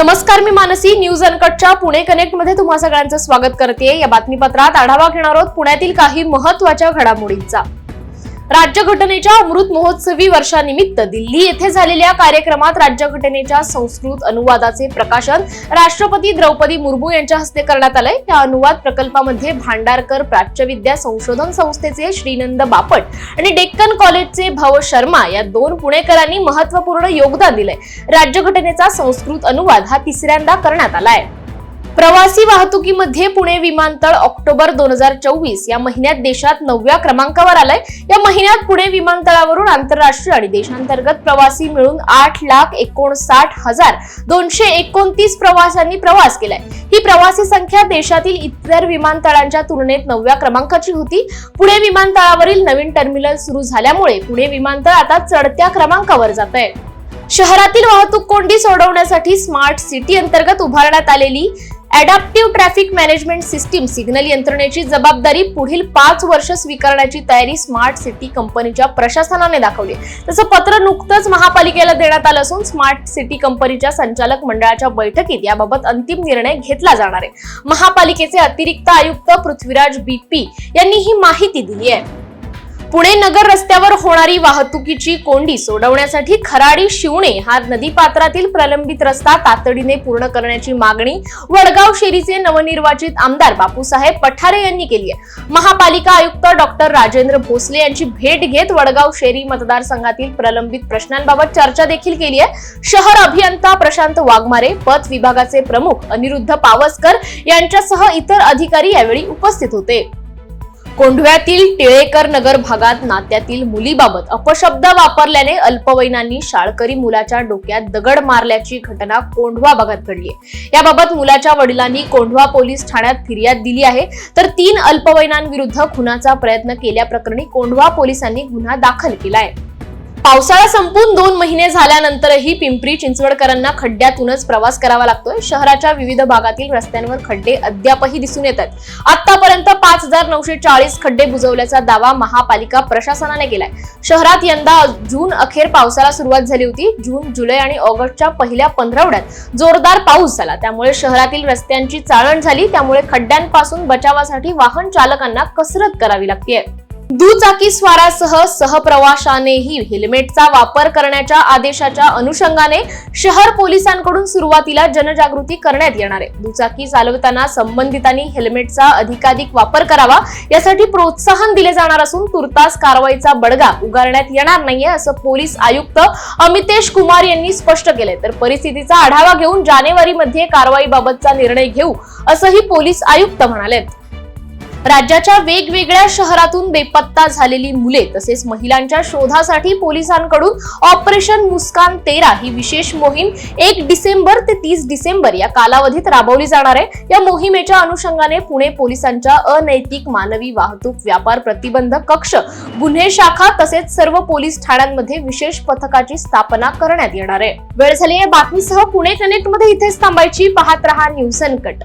नमस्कार, मी Mansi. News अनकटच्या Pune connect मध्ये तुम्हा सगळ्यांचं स्वागत करते. या बातमीपत्रात आढावा घेणार आहोत पुण्यातील काही महत्त्वाच्या घडामोडींचा. राज्यघटनेच्या अमृत महोत्सवी वर्षानिमित्त दिल्ली येथे झालेल्या कार्यक्रमात राज्यघटनेच्या संस्कृत अनुवादाचे प्रकाशन राष्ट्रपती द्रौपदी मुर्मू यांच्या हस्ते करण्यात आले. या अनुवाद प्रकल्पामध्ये भांडारकर प्राच्यविद्या संशोधन संस्थेचे श्रीनंद बापट आणि डेक्कन कॉलेजचे भव शर्मा या दोन पुणेकरांनी महत्त्वपूर्ण योगदान दिले. राज्यघटनेचा संस्कृत अनुवाद हा तिसऱ्यांदा करण्यात आलाय. प्रवासी वाहतुकीमध्ये पुणे विमानतळ ऑक्टोबर 2024 या महिन्यात देशात 9व्या क्रमांकावर आलाय. या महिन्यात पुणे विमानतळावरून आंतरराष्ट्रीय आणि देशांतर्गत प्रवासी मिळून 8,59,229 प्रवाशांनी प्रवास केलाय. ही प्रवासी संख्या देशातील इतर विमानतळांच्या तुलनेत 9व्या क्रमांकाची होती. पुणे विमानतळावरील नवीन टर्मिनल सुरू झाल्यामुळे पुणे विमानतळ आता चढत्या क्रमांकावर जात आहे. शहरातील वाहतूक कोंडी सोडवण्यासाठी स्मार्ट सिटी अंतर्गत उभारण्यात आलेली adaptive traffic management system signal यंत्रणेची जबाबदारी पुढील 5 वर्ष स्वीकारण्याची तयारी स्मार्ट सिटी कंपनीच्या प्रशासनाने दाखवली. तसं पत्र नुकतंच महापालिकेला देण्यात आलं असून स्मार्ट सिटी कंपनीच्या संचालक मंडळाच्या बैठकीत याबाबत अंतिम निर्णय घेतला जाणार आहे. महापालिकेचे अतिरिक्त आयुक्त पृथ्वीराज बी.पी. यांनी ही माहिती दिली आहे. पुणे नगर रस्त्यावर होणारी वाहतुकीची कोंडी सोडवण्यासाठी खराडी शिवणे हा नदीपात्रातील प्रलंबित रस्ता तातडीने पूर्ण करण्याची मागणी वडगाव शेरीचे नवनिर्वाचित आमदार बापूसाहेब पठारे यांनी केली आहे. महापालिका आयुक्त डॉक्टर राजेंद्र भोसले यांची भेट घेत वडगाव शेरी मतदारसंघातील प्रलंबित प्रश्नांबाबत चर्चा देखील केली आहे. शहर अभियंता प्रशांत वाघमारे, पथ विभागाचे प्रमुख अनिरुद्ध पावसकर यांच्यासह इतर अधिकारी यावेळी उपस्थित होते. कोंढव्यातील टिळेकर नगर भागात नात्यातील मुलीबाबत अपशब्द वापरल्याने अल्पवयीनांनी शाळकरी मुलाच्या डोक्यात दगड मारल्याची घटना कोंढवा भागात घडली आहे. याबाबत मुलाच्या वडिलांनी कोंढवा पोलीस ठाण्यात फिर्याद दिली आहे. तर 3 अल्पवयीनांविरुद्ध खुनाचा प्रयत्न केल्याप्रकरणी कोंढवा पोलिसांनी गुन्हा दाखल केलाय. पावसाळा संपून 2 महिने झाल्यानंतरही पिंपरी चिंचवडकरांना खड्ड्यातूनच प्रवास करावा लागतोय. शहराच्या विविध भागातील रस्त्यांवर खड्डे अद्यापही दिसून येतात. आतापर्यंत 5,940 खड्डे बुजवल्याचा दावा महापालिका प्रशासनाने केलाय. शहरात यंदा जून अखेर पावसाला सुरुवात झाली होती. जून, जुलै आणि ऑगस्टच्या पहिल्या 15 आठवड्यात जोरदार पाऊस झाला. त्यामुळे शहरातील रस्त्यांची चाळण झाली. त्यामुळे खड्ड्यांपासून बचावासाठी वाहन चालकांना कसरत करावी लागते. दुचाकी स्वारासह सहप्रवाशानेही हेल्मेटचा वापर करण्याच्या आदेशाच्या अनुषंगाने शहर पोलिसांकडून सुरुवातीला जनजागृती करण्यात येणार आहे. दुचाकी चालवताना संबंधितांनी हेल्मेटचा अधिकाधिक वापर करावा यासाठी प्रोत्साहन दिले जाणार असून तुर्तास कारवाईचा बडगा उगारण्यात येणार नाहीये असं पोलीस आयुक्त अमितेश कुमार यांनी स्पष्ट केलंय. तर परिस्थितीचा आढावा घेऊन जानेवारीमध्ये कारवाईबाबतचा निर्णय घेऊ असंही पोलीस आयुक्त म्हणाले. राज्याच्या वेगवेगळ्या शहरातून बेपत्ता झालेली मुले तसेच महिलांच्या शोधासाठी पोलिसांकडून ऑपरेशन मुस्कान 13 ही विशेष मोहीम 1 डिसेंबर ते 30 डिसेंबर या कालावधीत राबवली जाणार आहे. या मोहिमेच्या अनुषंगाने पुणे पोलिसांच्या अनैतिक मानवी वाहतूक व्यापार प्रतिबंधक कक्ष, गुन्हे शाखा तसेच सर्व पोलीस ठाण्यांमध्ये विशेष पथकाची स्थापना करण्यात येणार आहे. वेळ झाली आहे बातमीसह पुणे कनेक्ट मध्ये इथेच थांबायची. पाहत रहा न्यूज अनकट.